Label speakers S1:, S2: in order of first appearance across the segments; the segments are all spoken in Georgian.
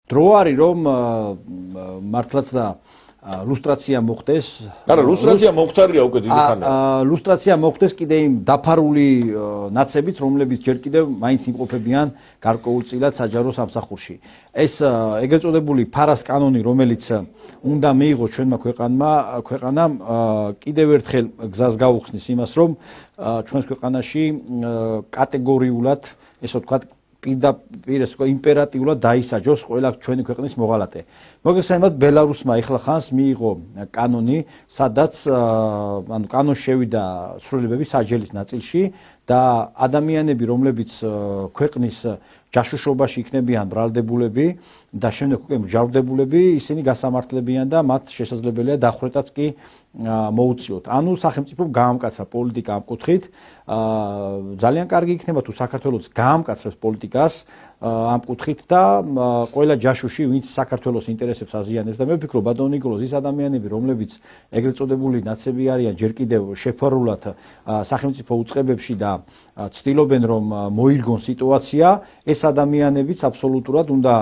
S1: დრო არის რომ მართლაც და ლუსტრაცია მოხდეს.
S2: არა, ლუსტრაცია მომხდარია უკვე დიდი ხანია.
S1: ლუსტრაცია მოხდეს კიდე იმ დაფარული ნაცებით, რომლებიც ჯერ კიდევ მაინც იმყოფებიან გარკვეულწილად საჯარო სამსახურში. ეს ეგრეთ წოდებული ფარას კანონი, რომელიც უნდა მიიღოს ჩვენმა ქვეყანამ, კიდევ ერთხელ გზას გაუხსნის იმას, რომ ჩვენს ქვეყანაში კატეგორიულად, ესე ვთქვათ, პირდაპირ იმპერატიულად დაისაჯოს ყველა ჩვენი ქვეყნის მოღალატე. მოგესალმებით, ბელარუსმა ეხლა ხანს მიიღო კანონი, სადაც ანუ კანონში შევიდა ცვლილებები საჯელის ნაწილში და ადამიანები, რომლებიც ქვეყნის ჯაშუშობაში იქნებიან ბრალდებულები და შემდეგ უკვე მჟავრდებულები, ისინი გასამართლებიან და მათ შესაძლებელია დახვრეტაც კი მოუწიოთ. ანუ სახელმწიფომ გაამკაცრა პოლიტიკა ამ კუთხით. ძალიან კარგი იქნება თუ საქართველოს გაამკაცრებს პოლიტიკას ამ კუთხით და ყველა ჯაშუში, ვინც საქართველოს ინტერესებს აზიანებს და მე ვფიქრობ, ბატონო ნიკოლოზ, ის ადამიანები, რომლებიც ეგრეთ წოდებული ნაცები არიან, ჯერ კიდევ შეფარულად სახელმწიფო უწყებებში და ცდილობენ რომ მოირგონ სიტუაცია, ეს ადამიანებიც აბსოლუტურად უნდა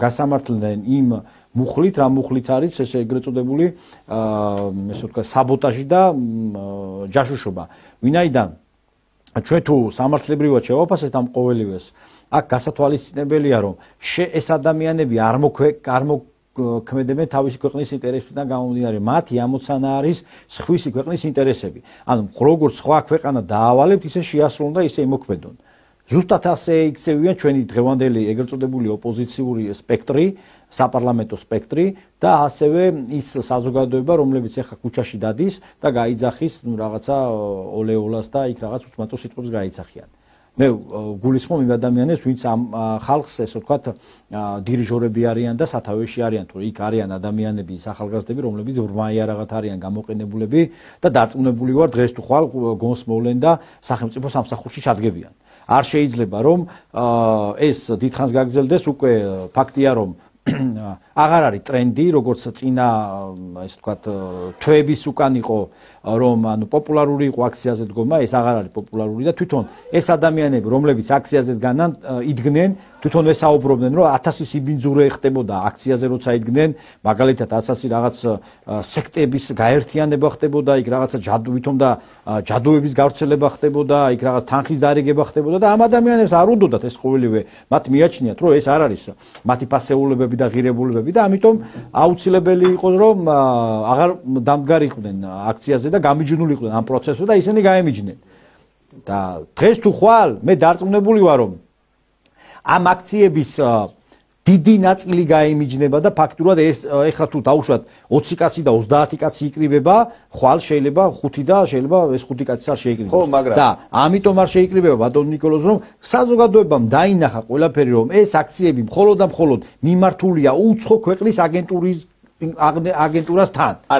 S1: გასამართლდნენ იმ მუხლით, რა მუხლით არის ეს ეგრეთ წოდებული ესე ვთქვათ საბოტაჟი და ჯაშუშობა. ვინაიდან ჩვენ თუ სამართლებრივად შევაფასებთ ამ ყოველივეს, აქ გასათვალისწინებელია რომ ეს ადამიანები არ მოქმედებენ თავისი ქვეყნის ინტერესებიდან გამომდინარე, მათი ამოცანა არის სხვისი ქვეყნის ინტერესები. ანუ როგორც სხვა ქვეყანა დაავალებთ, ისე შეასრულონ და ისე იმოქმედონ. ზუსტად ასე იქცევიან ჩვენი დღევანდელი ეგრეთ წოდებული ოპოზიციური სპექტრი, საპარლამენტო სპექტრი და ასევე ის საზოგადოება, რომლებიც ახლა ქუჩაში დადის და გაიძახის რაღაცა ოლეოლას და იქ რაღაც უსმათო სიტყვებს გაიძახიან. მე გულისხმობ იმ ადამიანებს, ვინც ამ ხალხს ესე ვთქვათ დირიჟორები არიან და სათავეში არიან, თუ იქ არიან ადამიანები, ახალგაზრდები, რომლებიც ბრმაიარაღად არიან გამოყენებულები და დარწმუნებული ვარ დღეს თუ ხვალ გონს მოვლენ და სახელმწიფო სამსახურში ჩადგებიან. არ შეიძლება რომ ეს დიდხანს გაგრძელდეს, უკვე ფაქტია რომ აღარ არის ტრენდი, როგორც წინა ესე ვთქვათ თვეების უკან იყო რომ ანუ პოპულარული იყო აქციაზე დგომა, ეს აღარ არის პოპულარული და თვითონ ეს ადამიანები, რომლებიც აქციაზე იდგნენ, თვითონ ესაუბრობდნენ, რომ 1000 სიბინძურე ხდებოდა აქციაზე, როცა იდგნენ, მაგალითად 1000 რაღაც სექტების გაერთიანება ხდებოდა, იქ რაღაცა ვითომ და ჯადოების გავრცელება ხდებოდა, იქ რაღაც თანხის დარიგება ხდებოდა და ამ ადამიანებს არ უნდათ ეს ყოველივე, მათ მიაჩნიათ, რომ ეს არ არის მათი ფასეულებები და ღირებულებები და ამიტომ აუცილებელი იყო რომ აღარ დამდგარიყვნენ აქციაზე და გამიჯნულიყვნენ ამ პროცესზე და ისინი გაემიჯნენ. და დღეს თუ ხვალ მე დარწმუნებული ვარ რომ ამ აქციების დიდი ნაწილი გაემიჯნება და ფაქტურად ეს ეხლა თუ დაუშვათ 20 კაცი და 30 კაცი იკრიბება, ხვალ შეიძლება 5 და შეიძლება ეს 5 კაცი არ შეიკრიბოს.
S2: ხო, მაგრამ
S1: და ამიტომ არ შეიკრიბება ბატონ ნიკოლოზ რომ საზოგადოებამ დაინახა ყველაფერი რომ ეს აქციები მხოლოდ და მხოლოდ მიმართულია უცხო ქვეყნის აგენტურასთან.